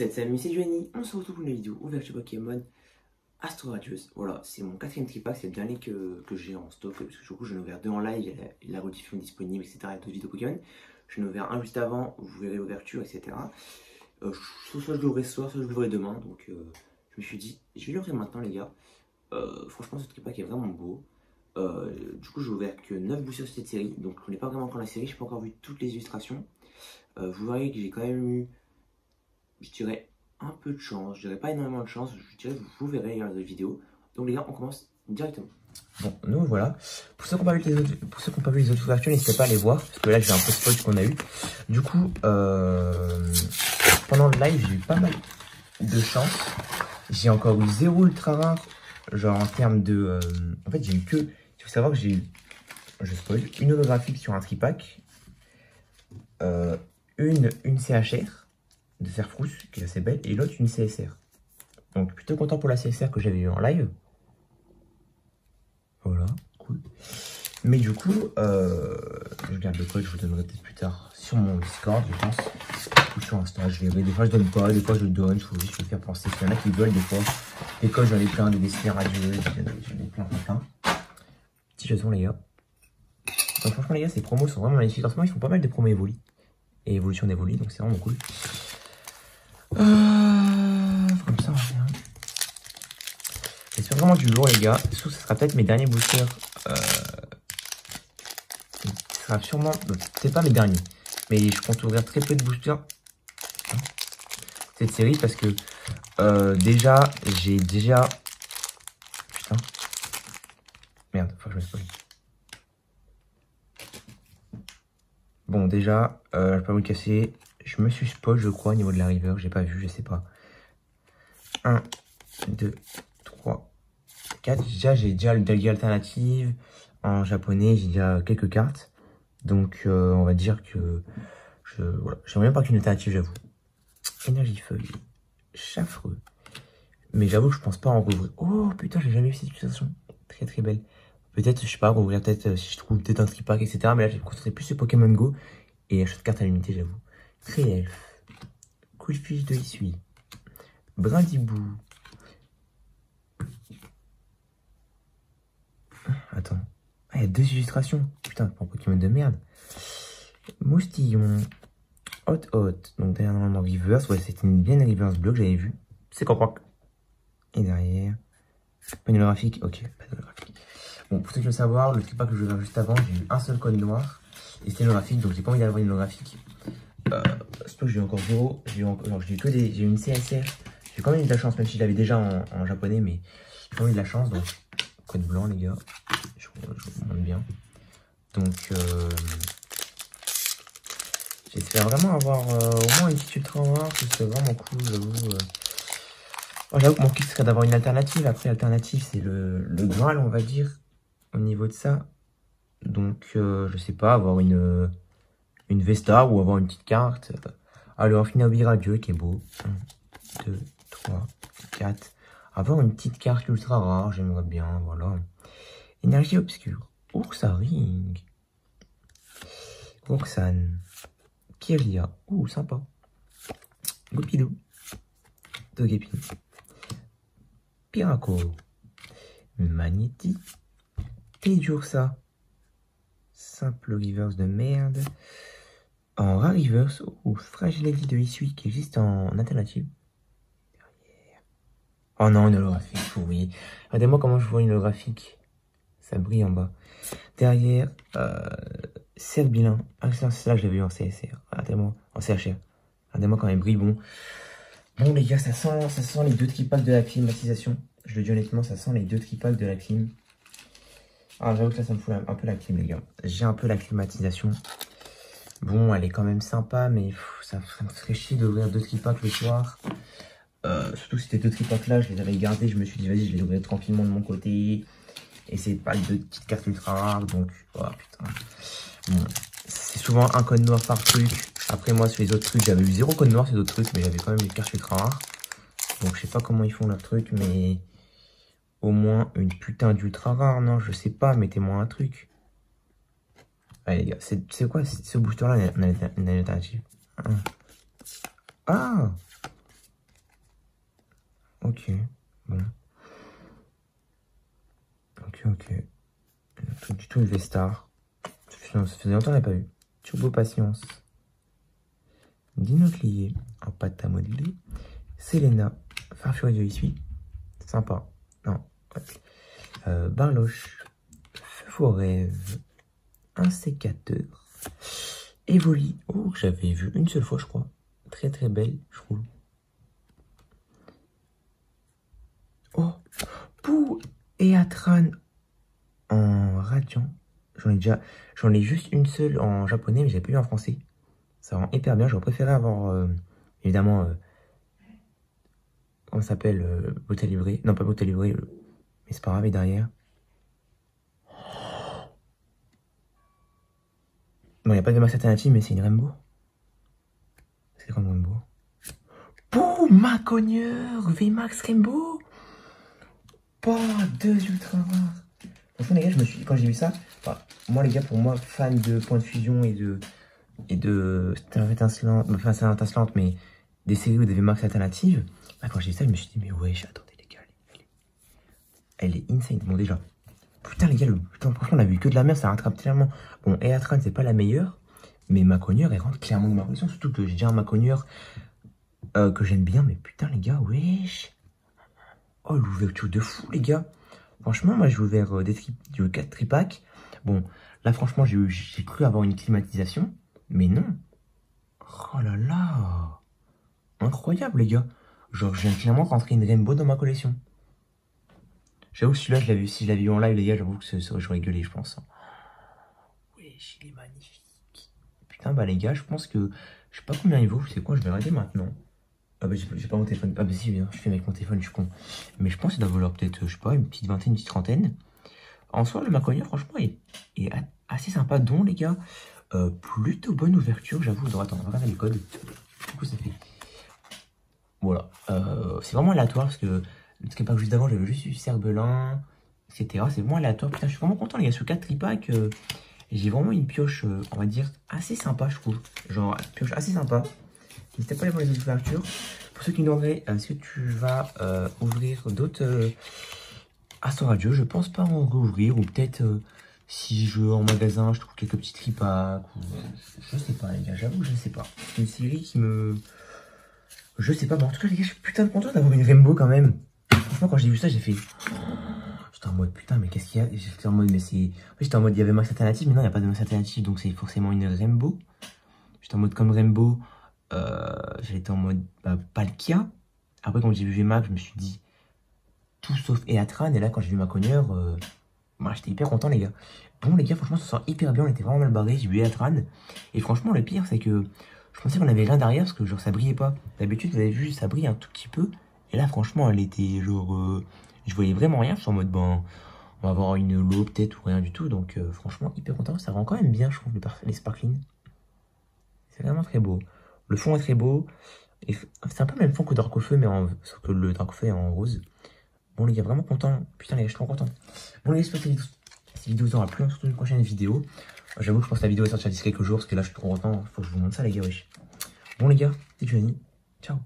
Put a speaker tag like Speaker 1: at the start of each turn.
Speaker 1: Salut, c'est Giovanni, on se retrouve pour une vidéo ouverture Pokémon Astro Radieuse. Voilà, c'est mon quatrième tripack, c'est le dernier que j'ai en stock, parce que du coup j'en ai ouvert deux en live, il y a la rediffusion disponible, etc. Il y a d'autres vidéos Pokémon. J'en ai ouvert un juste avant, vous verrez l'ouverture, etc. Soit je l'ouvrais ce soir, soit je l'ouvrais demain, donc je me suis dit, je vais l'ouvrir maintenant les gars. Franchement ce tripack est vraiment beau. Du coup j'ai ouvert que 9 boosters sur cette série, donc je connais pas vraiment encore la série, je n'ai pas encore vu toutes les illustrations. Vous voyez que j'ai quand même eu, je dirais, un peu de chance, je dirais pas énormément de chance, je dirais que vous verrez dans la vidéo. Donc les gars, on commence directement. Bon, nous voilà. Pour ceux qui n'ont pas vu les autres ouvertures, n'hésitez pas à les voir, parce que là j'ai un peu de spoil qu'on a eu. Du coup, pendant le live, j'ai eu pas mal de chance. J'ai encore eu 0 ultra rare, genre en termes de... en fait, j'ai eu que... Il faut savoir que j'ai eu, je spoil, une holographique sur un tripack, une CHR de Serfrousse, qui est assez belle, et l'autre une CSR. Donc plutôt content pour la CSR que j'avais eu en live. Voilà, cool. Mais du coup, je garde le code, je vous donnerai peut-être plus tard sur mon Discord, je pense. Ou sur Insta, je verrai. Des fois je donne pas, des fois je le donne, il faut juste me faire penser. S'il y en a qui veulent, des fois. Les codes, j'en ai plein, des dessins radieux, j'en ai plein. Petit jeton les gars. Donc franchement les gars, ces promos sont vraiment magnifiques. En ce moment, ils font pas mal de promos Evoli. Et évolution d'Evoli, donc c'est vraiment cool. Comme ça, rien. J'espère vraiment du lourd, les gars. Ce sera peut-être mes derniers boosters. Ce sera sûrement. C'est pas mes derniers. Mais je compte ouvrir très peu de boosters. Cette série parce que déjà, j'ai déjà. Putain. Merde, faut que je me spoil. Bon, déjà, je vais pas vous le casser. Je me suis spoil, je crois, au niveau de la river. J'ai pas vu, je sais pas. 1, 2, 3, 4. Déjà, j'ai déjà le Dalgi alternative. En japonais, j'ai déjà quelques cartes. Donc, on va dire que... Voilà. J'aimerais même pas qu'une alternative, j'avoue. Énergie feuille. Chaffreux. Mais j'avoue que je pense pas en rouvrir. Oh, putain, j'ai jamais vu cette illustration. Très, très belle. Peut-être, je sais pas, rouvrir peut-être, si je trouve peut-être un tripack, etc. Mais là, je vais me concentrer plus sur Pokémon Go. Et acheter de cartes à l'unité, j'avoue. Créelf. Coup de fiche de Isui. Brindibou. Attends. Ah, il y a deux illustrations. Putain, pour Pokémon de merde. Moustillon. Hot. Donc derrière, normalement, reverse. Ouais, c'était une bien reverse bleue que j'avais vue. C'est Campac. Et derrière. Pas une holographique. Ok, pas d'holographique. Bon, pour ceux qui veulent savoir, le tripack que je vais faire juste avant, j'ai eu un seul code noir. Et c'était holographique, donc j'ai pas envie d'avoir une holographique. C'est pas que j'ai eu encore 0. J'ai eu que des. J'ai eu une CSR. J'ai quand même eu de la chance, même si je l'avais déjà en japonais, mais j'ai quand même eu de la chance. Donc, code blanc, les gars. Je vous montre bien. Donc, j'espère vraiment avoir au moins une petite ultra rare. C'est vraiment cool, j'avoue. J'avoue que mon kiff serait d'avoir une alternative. Après, l'alternative, c'est le Graal, on va dire, au niveau de ça. Donc, je sais pas, avoir une V-Star ou avoir une petite carte. Alors, Finabi Radieux qui est beau. 1, 2, 3, 4. Avoir une petite carte ultra rare, j'aimerais bien, voilà. Énergie obscure. Ursaring. Roxane. Kiria. Ouh, sympa. Goupidou. Togepi. Piraco. Magnéti. Tedursa. Simple reverse de merde. En rare reverse, ou Fragility de Isui qui existe en alternative. Derrière. Oh non, une holographique, oui. Regardez-moi comment je vois une holographique. Ça brille en bas. Derrière, Serbilin. Ah, c'est là que je l'avais eu en CSR. Regardez-moi, en CHR. Regardez-moi quand même brille. Bon, les gars, ça sent les deux tripacks de la climatisation. Je le dis honnêtement, ça sent les deux tripacks de la clim. Ah, j'avoue que là, ça me fout un peu la clim, les gars. J'ai un peu la climatisation. Bon, elle est quand même sympa, mais ça me ferait chier d'ouvrir deux tripacks le soir. Surtout si ces deux tripacks là, je les avais gardés. Je me suis dit, vas-y, je les ouvrirai tranquillement de mon côté. Et c'est pas les deux petites cartes ultra rares, donc, oh putain. Bon, c'est souvent un code noir par truc. Après, moi, sur les autres trucs, j'avais eu 0 code noir sur d'autres trucs, mais j'avais quand même des cartes ultra rares. Donc, je sais pas comment ils font leur truc, mais au moins une putain d'ultra rare, non, je sais pas, mettez-moi un truc. Allez, les gars, c'est quoi ce booster-là, une alternative? Ah! Ok. Bon. Ok. Un truc du tout une Vestar. Ça faisait longtemps qu'on n'a pas eu. Turbo Patience. Dinoclier en pâte à modeler. Selena. Farfurie de Issui. Sympa. Non. Barloche. Feu au rêve. Un sécateur. Evoli. Oh, j'avais vu une seule fois, je crois. Très très belle, je trouve. Oh. Pou et Atran en radiant. J'en ai juste une seule en japonais, mais j'ai pas eu en français. Ça rend hyper bien. J'aurais préféré avoir, évidemment, comment ça s'appelle, Boîte à livrer. Non, pas Boîte à livrer, mais c'est pas grave, et derrière. Bon, il n'y a pas de max alternative, mais c'est une Rainbow. C'est comme Rainbow. Pouh, ma cogneur, VMAX Rainbow. Pas 2 ultra rares. Franchement, les gars, quand j'ai vu ça, enfin, moi, les gars, pour moi, fan de Point de Fusion et de étincelante, enfin, c'est étincelante, mais des séries ou des VMAX alternatives, bah, quand j'ai vu ça, je me suis dit, mais wesh, attendez, les gars, elle est insane. Bon, déjà, putain, les gars, putain, franchement, on a vu que de la merde, ça rattrape tellement. Bon, Eatran, c'est pas la meilleure, mais ma cogneur, elle rentre clairement dans ma collection, surtout que j'ai déjà un ma cogneur que j'aime bien, mais putain, les gars, wesh. Oh, l'ouverture de fou, les gars. Franchement, moi, j'ai ouvert du 4 tripack. Bon, là, franchement, j'ai cru avoir une climatisation. Mais non. Oh là là. Incroyable, les gars. Genre, je viens clairement rentrer une Rainbow dans ma collection. J'avoue, celui-là, si je l'avais vu en live, les gars, j'avoue que j'aurais gueulé, je pense. Wesh, il est magnifique. Putain, bah, les gars, je pense que... Je sais pas combien il vaut. C'est quoi, je vais regarder maintenant. Ah bah j'ai pas mon téléphone. Ah bah si, bien, je fais avec mon téléphone, je suis con. Mais je pense qu'il doit valoir peut-être, je sais pas, une petite vingtaine, une petite trentaine. En soi, le Macogneur, franchement, est assez sympa. Donc, les gars, plutôt bonne ouverture, j'avoue. Attends, on va regarder les codes. Du coup, ça fait... Voilà. C'est vraiment aléatoire parce que le tripack juste d'avant, j'avais juste eu Cerbelin, etc. C'est vraiment aléatoire. Putain, je suis vraiment content, les gars. Sur 4 tripack, j'ai vraiment une pioche, on va dire, assez sympa, je trouve. Genre, pioche assez sympa. N'hésitez pas à aller voir les autres ouvertures. Pour ceux qui me demanderaient, est-ce que tu vas ouvrir d'autres Astor Radio? Je pense pas en rouvrir. Ou peut-être si je en magasin, je trouve quelques petits tripacks. Je sais pas, les gars. J'avoue, je sais pas. C'est une série qui me... Je sais pas. Mais en tout cas, les gars, je suis putain de content d'avoir une Rainbow quand même. Franchement, quand j'ai vu ça, j'ai fait... J'étais en mode, putain, mais qu'est-ce qu'il y a? J'étais en mode, mais c'est... J'étais en mode, il y avait max alternative. Mais non, il n'y a pas de max alternative. Donc, c'est forcément une Rainbow. J'étais en mode comme Rainbow. J'étais en mode Palkia. Après, quand j'ai vu VMAX, je me suis dit tout sauf Eatran. Et là, quand j'ai vu ma cogneur, j'étais hyper content, les gars. Bon, les gars, franchement, ça sent hyper bien. On était vraiment mal barré. J'ai vu Eatran. Et franchement, le pire, c'est que je pensais qu'on avait rien derrière parce que, genre, ça brillait pas. D'habitude, vous avez vu, ça brille un tout petit peu. Et là, franchement, elle était genre. Je voyais vraiment rien. Je suis en mode, on va avoir une low peut-être ou rien du tout. Donc, franchement, hyper content. Ça rend quand même bien, je trouve, les sparkling. C'est vraiment très beau. Le fond est très beau. C'est un peu le même fond que Dark au feu, mais sauf que le Dark au feu est en rose. Bon, les gars, vraiment content. Putain, les gars, je suis trop content. Bon, les gars, j'espère que cette vidéo vous aura plu. On se retrouve dans une prochaine vidéo. J'avoue, je pense que la vidéo va sortir d'ici quelques jours, parce que là, je suis trop content. Faut que je vous montre ça, les gars, wesh. Bon, les gars, c'est Johnny. Ciao.